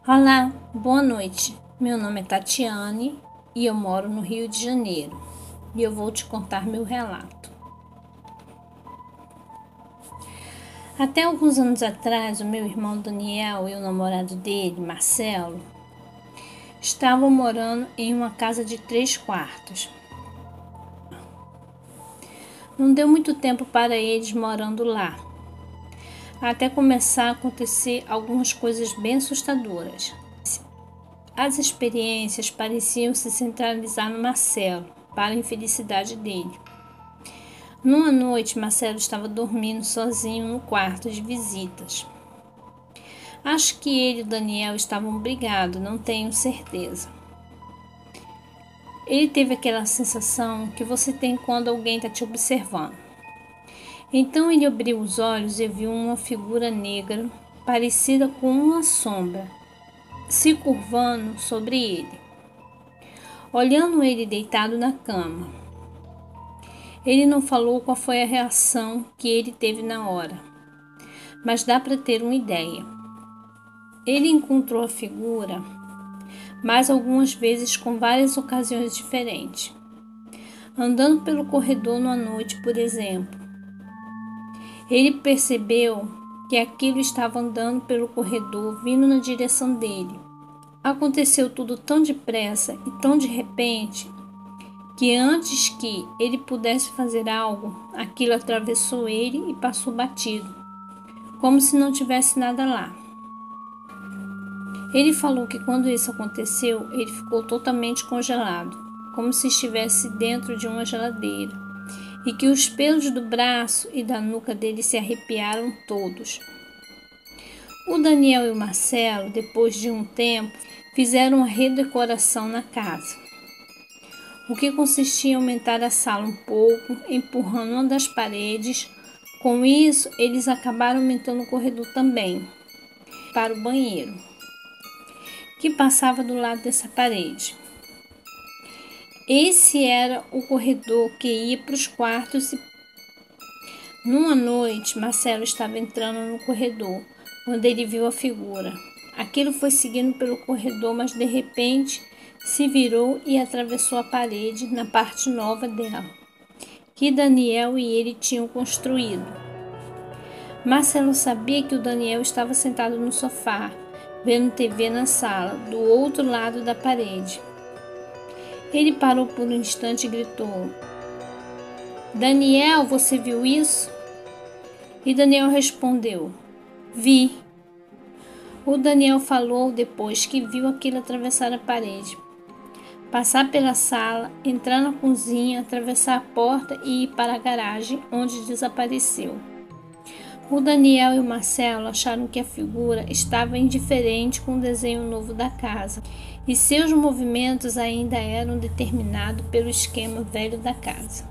Olá, boa noite. Meu nome é Tatiane e eu moro no Rio de Janeiro. E eu vou te contar meu relato. Até alguns anos atrás, o meu irmão Daniel e o namorado dele, Marcelo, estavam morando em uma casa de 3 quartos. Não deu muito tempo para eles morando lá, até começar a acontecer algumas coisas bem assustadoras. As experiências pareciam se centralizar no Marcelo, para a infelicidade dele. Numa noite, Marcelo estava dormindo sozinho no quarto de visitas. Acho que ele e Daniel estavam brigados, não tenho certeza. Ele teve aquela sensação que você tem quando alguém está te observando. Então ele abriu os olhos e viu uma figura negra, parecida com uma sombra, se curvando sobre ele, olhando ele deitado na cama. Ele não falou qual foi a reação que ele teve na hora, mas dá para ter uma ideia. Ele encontrou a figura mais algumas vezes com várias ocasiões diferentes. Andando pelo corredor numa noite, por exemplo. Ele percebeu que aquilo estava andando pelo corredor, vindo na direção dele. Aconteceu tudo tão depressa e tão de repente que antes que ele pudesse fazer algo, aquilo atravessou ele e passou batido, como se não tivesse nada lá. Ele falou que quando isso aconteceu, ele ficou totalmente congelado, como se estivesse dentro de uma geladeira, e que os pelos do braço e da nuca dele se arrepiaram todos. O Daniel e o Marcelo, depois de um tempo, fizeram uma redecoração na casa, o que consistia em aumentar a sala um pouco, empurrando uma das paredes. Com isso, eles acabaram aumentando o corredor também, para o banheiro, que passava do lado dessa parede. Esse era o corredor que ia para os quartos. Numa noite, Marcelo estava entrando no corredor, quando ele viu a figura. Aquilo foi seguindo pelo corredor, mas de repente se virou e atravessou a parede na parte nova dela, que Daniel e ele tinham construído. Marcelo sabia que o Daniel estava sentado no sofá, vendo TV na sala, do outro lado da parede. Ele parou por um instante e gritou: "Daniel, você viu isso?" E Daniel respondeu: "Vi." O Daniel falou depois que viu aquilo atravessar a parede, passar pela sala, entrar na cozinha, atravessar a porta e ir para a garagem, onde desapareceu. O Daniel e o Marcelo acharam que a figura estava indiferente com o desenho novo da casa, e seus movimentos ainda eram determinados pelo esquema velho da casa.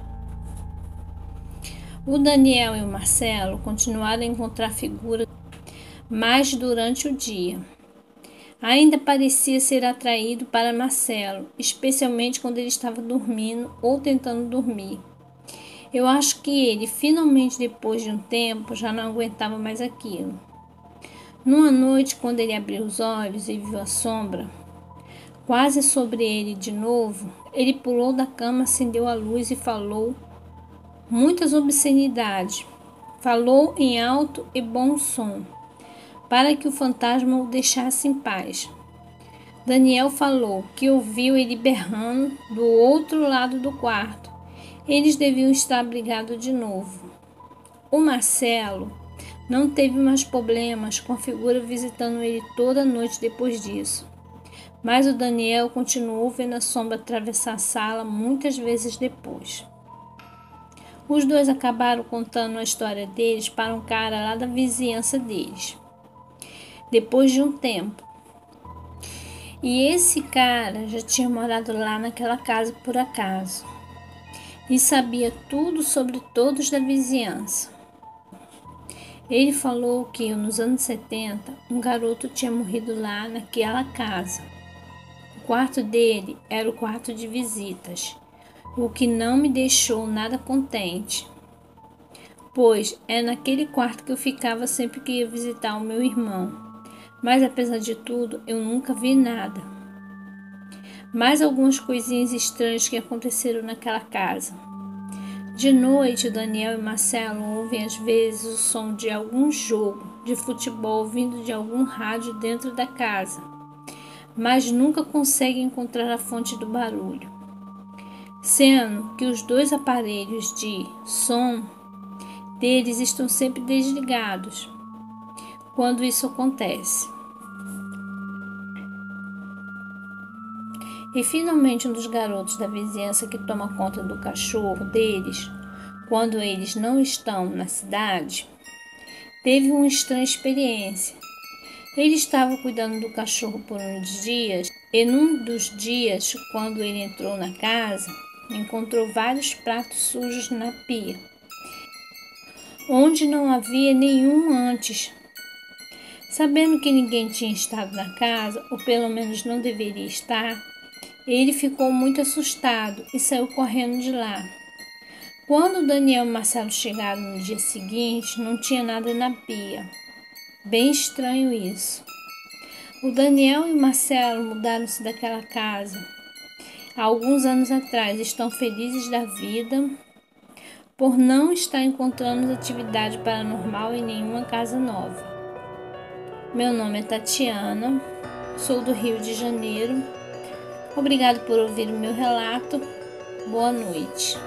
O Daniel e o Marcelo continuaram a encontrar a figura, mas durante o dia. Ainda parecia ser atraído para Marcelo, especialmente quando ele estava dormindo ou tentando dormir. Eu acho que ele, finalmente, depois de um tempo, já não aguentava mais aquilo. Numa noite, quando ele abriu os olhos e viu a sombra quase sobre ele de novo, ele pulou da cama, acendeu a luz e falou muitas obscenidades. Falou em alto e bom som, para que o fantasma o deixasse em paz. Daniel falou que ouviu ele berrando do outro lado do quarto. Eles deviam estar brigados de novo. O Marcelo não teve mais problemas com a figura visitando ele toda noite depois disso. Mas o Daniel continuou vendo a sombra atravessar a sala muitas vezes depois. Os dois acabaram contando a história deles para um cara lá da vizinhança deles, depois de um tempo. E esse cara já tinha morado lá naquela casa por acaso e sabia tudo sobre todos da vizinhança. Ele falou que nos anos 70 um garoto tinha morrido lá naquela casa. O quarto dele era o quarto de visitas, o que não me deixou nada contente, pois é naquele quarto que eu ficava sempre que ia visitar o meu irmão. Mas apesar de tudo, eu nunca vi nada. Mais algumas coisinhas estranhas que aconteceram naquela casa. De noite, Daniel e Marcelo ouvem às vezes o som de algum jogo de futebol vindo de algum rádio dentro da casa, mas nunca conseguem encontrar a fonte do barulho, sendo que os dois aparelhos de som deles estão sempre desligados quando isso acontece. E finalmente um dos garotos da vizinhança que toma conta do cachorro deles, quando eles não estão na cidade, teve uma estranha experiência. Ele estava cuidando do cachorro por uns dias e num dos dias, quando ele entrou na casa, encontrou vários pratos sujos na pia, onde não havia nenhum antes. Sabendo que ninguém tinha estado na casa, ou pelo menos não deveria estar, ele ficou muito assustado e saiu correndo de lá. Quando Daniel e Marcelo chegaram no dia seguinte, não tinha nada na pia. Bem estranho isso. O Daniel e o Marcelo mudaram-se daquela casa há alguns anos atrás. Estão felizes da vida por não estar encontrando atividade paranormal em nenhuma casa nova. Meu nome é Tatiana, sou do Rio de Janeiro. Obrigado por ouvir o meu relato. Boa noite.